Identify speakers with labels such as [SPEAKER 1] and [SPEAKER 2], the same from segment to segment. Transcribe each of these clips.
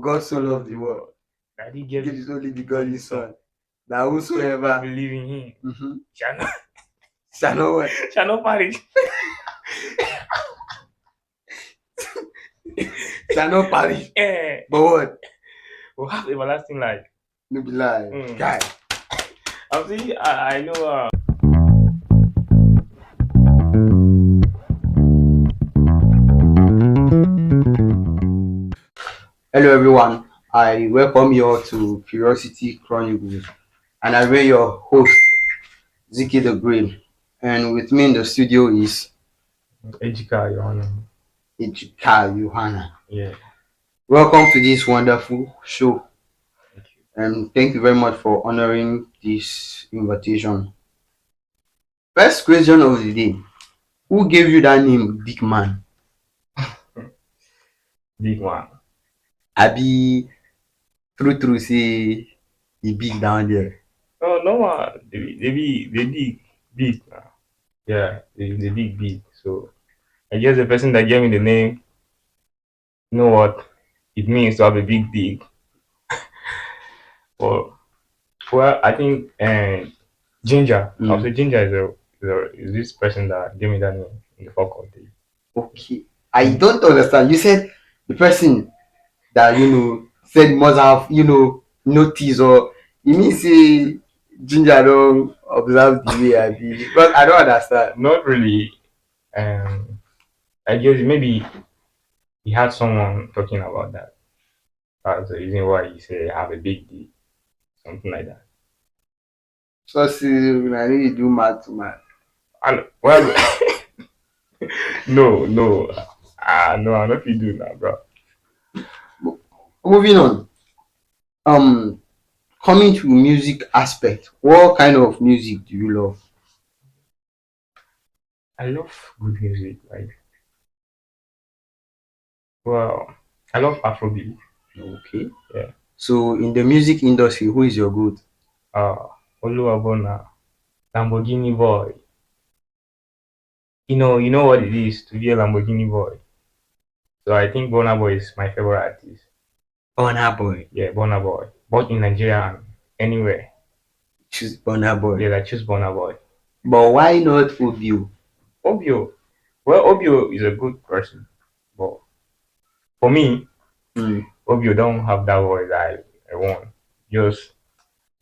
[SPEAKER 1] God so loved the world
[SPEAKER 2] that he
[SPEAKER 1] give
[SPEAKER 2] gave
[SPEAKER 1] his only begotten Son, that whosoever
[SPEAKER 2] believe in him shall not
[SPEAKER 1] shall not what?
[SPEAKER 2] shall not perish.
[SPEAKER 1] Shall not perish.
[SPEAKER 2] Eh,
[SPEAKER 1] But what?
[SPEAKER 2] will have everlasting life.
[SPEAKER 1] No be lie. Guy.
[SPEAKER 2] I'm saying I know
[SPEAKER 1] Hello everyone, I welcome you all to Curiosity Chronicles, and I am your host, Ziki the Green, and with me in the studio is
[SPEAKER 2] Ejika, Your Honor.
[SPEAKER 1] Ejika Johanna.
[SPEAKER 2] Yeah.
[SPEAKER 1] Welcome to this wonderful show,
[SPEAKER 2] Thank you.
[SPEAKER 1] and thank you very much for honoring this invitation. First question of the day: who gave you that name, Big Man?
[SPEAKER 2] Big man.
[SPEAKER 1] Abi, true, say he big down there.
[SPEAKER 2] Oh no one. They big now. Yeah, they big. So I guess the person that gave me the name, you know what it means to have a big dick. Well, I think Ginger. I'll say Ginger is this person that gave me that name in the faculty.
[SPEAKER 1] Okay, I don't understand. You said the person that said must have notice, or you mean say Ginger don't observe the way I be, because I don't understand.
[SPEAKER 2] Not really. I guess maybe he had someone talking about that. That's the reason why he said I have a big dick, something like that.
[SPEAKER 1] So see, I need to do math to math.
[SPEAKER 2] And well, no, no, I'm not you do that, bro.
[SPEAKER 1] Moving on. Coming to music aspect, what kind of music do you love?
[SPEAKER 2] I love good music. Like, well, I love Afrobeat.
[SPEAKER 1] Okay.
[SPEAKER 2] Yeah.
[SPEAKER 1] So in the music industry, who is your good?
[SPEAKER 2] Oluwabona, Lamborghini boy. You know what it is to be a Lamborghini boy. So I think Burna Boy is my favorite artist.
[SPEAKER 1] Burna Boy.
[SPEAKER 2] Yeah, Burna Boy. Both in Nigeria and anywhere.
[SPEAKER 1] Choose Burna Boy.
[SPEAKER 2] Yeah, I choose Burna Boy.
[SPEAKER 1] But why not Obio?
[SPEAKER 2] Obio. Well, Obio is a good person. But for me, Obio don't have that voice that I want. Just,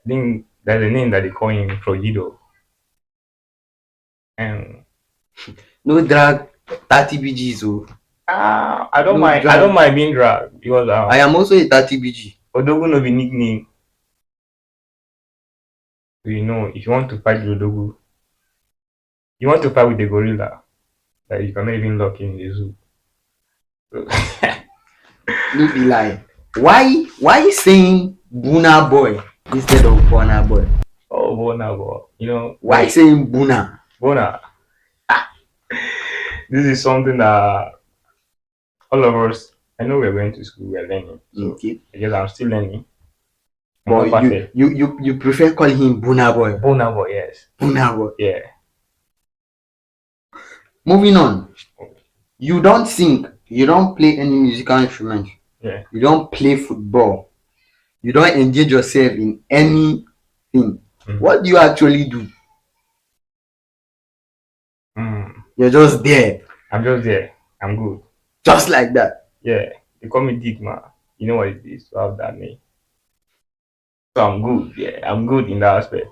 [SPEAKER 2] I think there's a name that they call him Progido. And
[SPEAKER 1] no drag 30 BGs. Oh.
[SPEAKER 2] I don't mind. Drag. I don't mind being dragged because
[SPEAKER 1] I am also a 30 BG.
[SPEAKER 2] Odogu no be nickname. So, if you want to fight the Odogu, you want to fight with the gorilla that you cannot even lock in the zoo. So,
[SPEAKER 1] no be lie. Why saying Buna Boy instead of Burna Boy?
[SPEAKER 2] Oh, Burna Boy.
[SPEAKER 1] Why saying Buna?
[SPEAKER 2] Buna. This is something that all of us, I know we're going to school, we're learning. So okay. I guess I'm still learning.
[SPEAKER 1] But you prefer calling him Buna Boy?
[SPEAKER 2] Buna Boy, yes.
[SPEAKER 1] Buna Boy.
[SPEAKER 2] Yeah.
[SPEAKER 1] Moving on. You don't sing. You don't play any musical instrument.
[SPEAKER 2] Yeah.
[SPEAKER 1] You don't play football. You don't engage yourself in anything. What do you actually do? You're just there.
[SPEAKER 2] I'm just there. I'm good.
[SPEAKER 1] Just like that.
[SPEAKER 2] Yeah. They call me Dick Man. You know what it is to have that name. So I'm good. Yeah, I'm good in that aspect.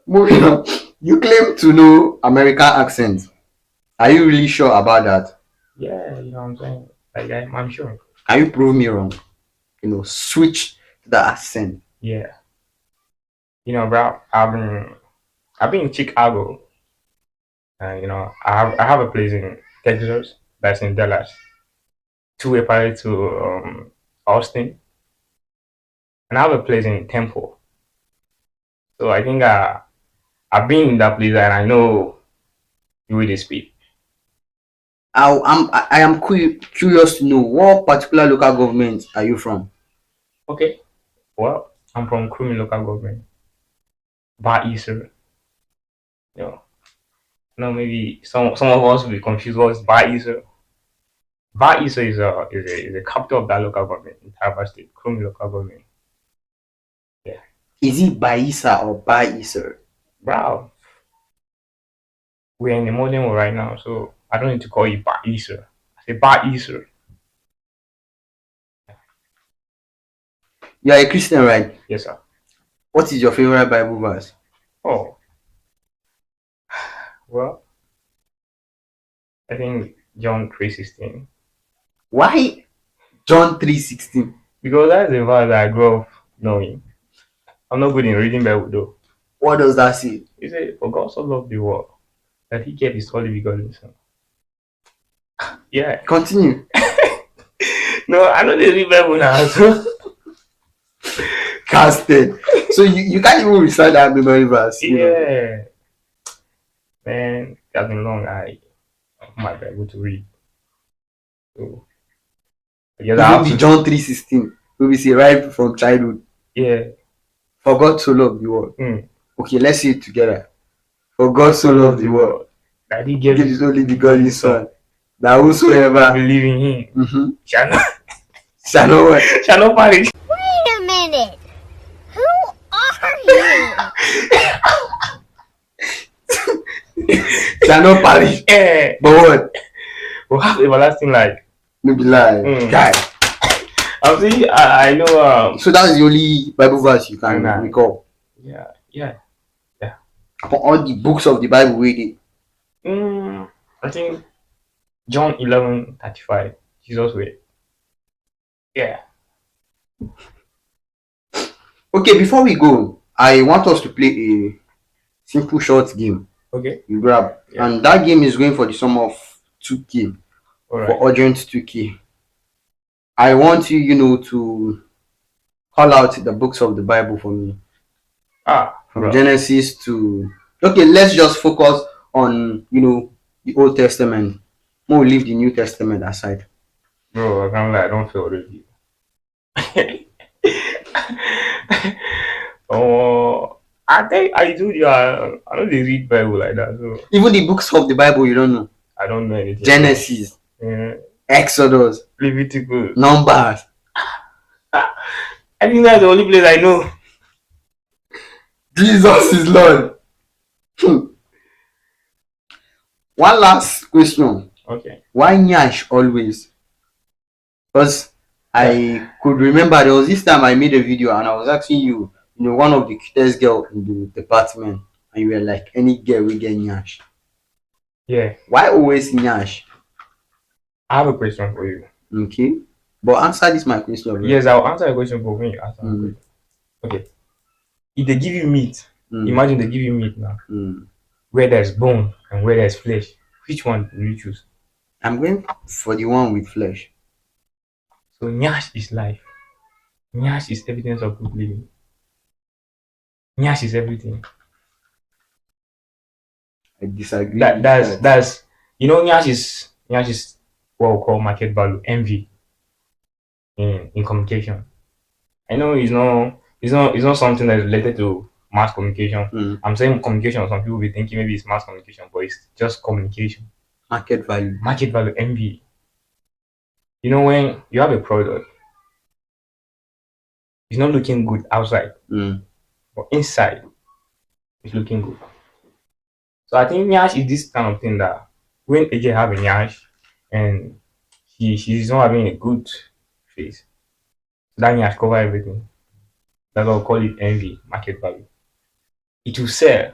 [SPEAKER 1] Moving on. You claim to know American accent. Are you really sure about that?
[SPEAKER 2] Yeah, you know what I'm saying. Like I'm sure.
[SPEAKER 1] Can you prove me wrong? Switch the accent.
[SPEAKER 2] Yeah. Bro, I've been in Chicago. I have a place in Texas that's in Dallas. Two-way pilot to Austin. And I have a place in Temple. So I think I've been in that place and I know the way they speak.
[SPEAKER 1] I am curious to know, what particular local government are you from?
[SPEAKER 2] Okay. Well, I'm from Krumi local government. Bar Easter. Maybe some of us will be confused what's Bar Easter. Baisa is a capital of that local government in Taraba State, Krum local government. Yeah.
[SPEAKER 1] Is it Baisa or Baisa?
[SPEAKER 2] Wow. We're in the modern world right now, so I don't need to call you Baisa. I say Baisa.
[SPEAKER 1] You are a Christian, right?
[SPEAKER 2] Yes, sir.
[SPEAKER 1] What is your favorite Bible verse?
[SPEAKER 2] Oh, well, I think John 3:16.
[SPEAKER 1] Why John 3:16?
[SPEAKER 2] Because that's the verse that I grew up knowing. I'm not good in reading Bible though.
[SPEAKER 1] What does that say?
[SPEAKER 2] He said, "For God so loved the world that He gave His only begotten Son." Yeah.
[SPEAKER 1] Continue.
[SPEAKER 2] No, I know they read Bible now. So.
[SPEAKER 1] Casted. So you can't even recite that memory verse.
[SPEAKER 2] Yeah. Man, it has been long. I have my Bible to read. So yes, I
[SPEAKER 1] Even
[SPEAKER 2] have
[SPEAKER 1] the
[SPEAKER 2] to.
[SPEAKER 1] John 3:16. We say right from childhood.
[SPEAKER 2] Yeah.
[SPEAKER 1] For God so loved the world. Okay, let's say it together. For God so loved the world
[SPEAKER 2] that He gave
[SPEAKER 1] His only begotten Son, that whosoever
[SPEAKER 2] believe in Him shall not
[SPEAKER 1] shall not what?
[SPEAKER 2] shall not perish.
[SPEAKER 3] Wait a minute. Who are you?
[SPEAKER 1] Shall not perish.
[SPEAKER 2] Yeah.
[SPEAKER 1] But what?
[SPEAKER 2] Will have everlasting life.
[SPEAKER 1] No be lie. Guy.
[SPEAKER 2] I'm saying I know.
[SPEAKER 1] So that's the only Bible verse you can recall.
[SPEAKER 2] Yeah.
[SPEAKER 1] For all the books of the Bible reading.
[SPEAKER 2] I think John 11:35. Jesus way. Yeah.
[SPEAKER 1] Okay, before we go, I want us to play a simple short game.
[SPEAKER 2] Okay.
[SPEAKER 1] You grab. Yeah. And that game is going for the sum of 2K. Right. For urgent 2K. I want you, to call out the books of the Bible for me. From Genesis to... Okay, let's just focus on, the Old Testament. We'll leave the New Testament aside.
[SPEAKER 2] Bro, I don't feel ready. Oh, I think I do. I don't read Bible like that. So
[SPEAKER 1] even the books of the Bible, you don't know.
[SPEAKER 2] I don't know anything.
[SPEAKER 1] Genesis, Exodus,
[SPEAKER 2] Leviticus,
[SPEAKER 1] Numbers.
[SPEAKER 2] I think that's the only place I know.
[SPEAKER 1] Jesus is Lord. One last question.
[SPEAKER 2] Okay.
[SPEAKER 1] Why Nyash always? Because I could remember there was this time I made a video and I was asking you, one of the cutest girl in the department, and you were like, any girl will get Nyash.
[SPEAKER 2] Yeah.
[SPEAKER 1] Why always Nyash?
[SPEAKER 2] I have a question for you.
[SPEAKER 1] Okay. But answer this my question. Right?
[SPEAKER 2] Yes, I'll answer your question, but when you answer my question. Okay. If they give you meat, imagine they give you meat now. Where there's bone and where there's flesh, which one will you choose?
[SPEAKER 1] I'm going for the one with flesh.
[SPEAKER 2] So Nyash is life. Nyash is evidence of good living. Nyash is everything.
[SPEAKER 1] I disagree.
[SPEAKER 2] That's Nyash is what we call market value, envy in communication. I know it's not something that's related to mass communication. I'm saying communication. Some people will be thinking maybe it's mass communication, but it's just communication.
[SPEAKER 1] Market value,
[SPEAKER 2] envy. When you have a product, it's not looking good outside, but inside, it's looking good. So I think Nyash is this kind of thing that when AJ have a Nyash and she's not having a good face, that Nyash cover everything. That's what we call it envy, market value. It will sell.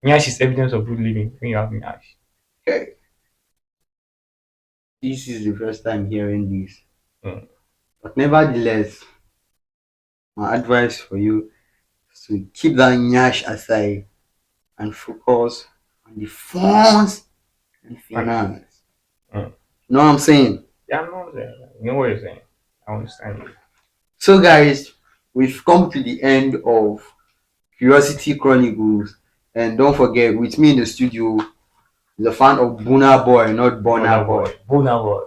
[SPEAKER 2] Nyash is evidence of good living when you have Nyash.
[SPEAKER 1] Okay. This is the first time hearing this. But nevertheless, my advice for you is to keep that Nyash aside and focus on the funds and finance. You know what I'm saying?
[SPEAKER 2] Yeah, I know what I'm saying. You know what you're saying. I understand you.
[SPEAKER 1] So guys, we've come to the end of Curiosity Chronicles. And don't forget, with me in the studio is a fan of Buna Boy, not Bona Boy.
[SPEAKER 2] Buna Boy.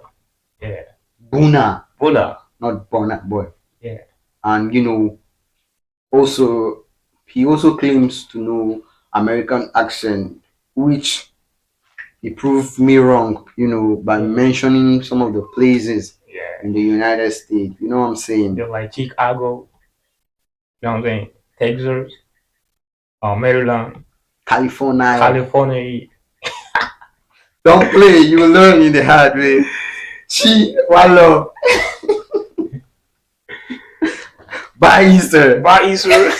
[SPEAKER 2] Yeah.
[SPEAKER 1] Buna.
[SPEAKER 2] Not
[SPEAKER 1] Bona Boy.
[SPEAKER 2] Yeah.
[SPEAKER 1] And he also claims to know American accent, which he proved me wrong, by
[SPEAKER 2] Mm.
[SPEAKER 1] mentioning some of the places
[SPEAKER 2] Yeah.
[SPEAKER 1] in the United States. You know what I'm saying?
[SPEAKER 2] Just like Chicago, you know what I'm saying? Texas, Maryland,
[SPEAKER 1] California.
[SPEAKER 2] California.
[SPEAKER 1] Don't play, you will learn in the hard way. She, one love. Bye, Easter.
[SPEAKER 2] Bye, Israel.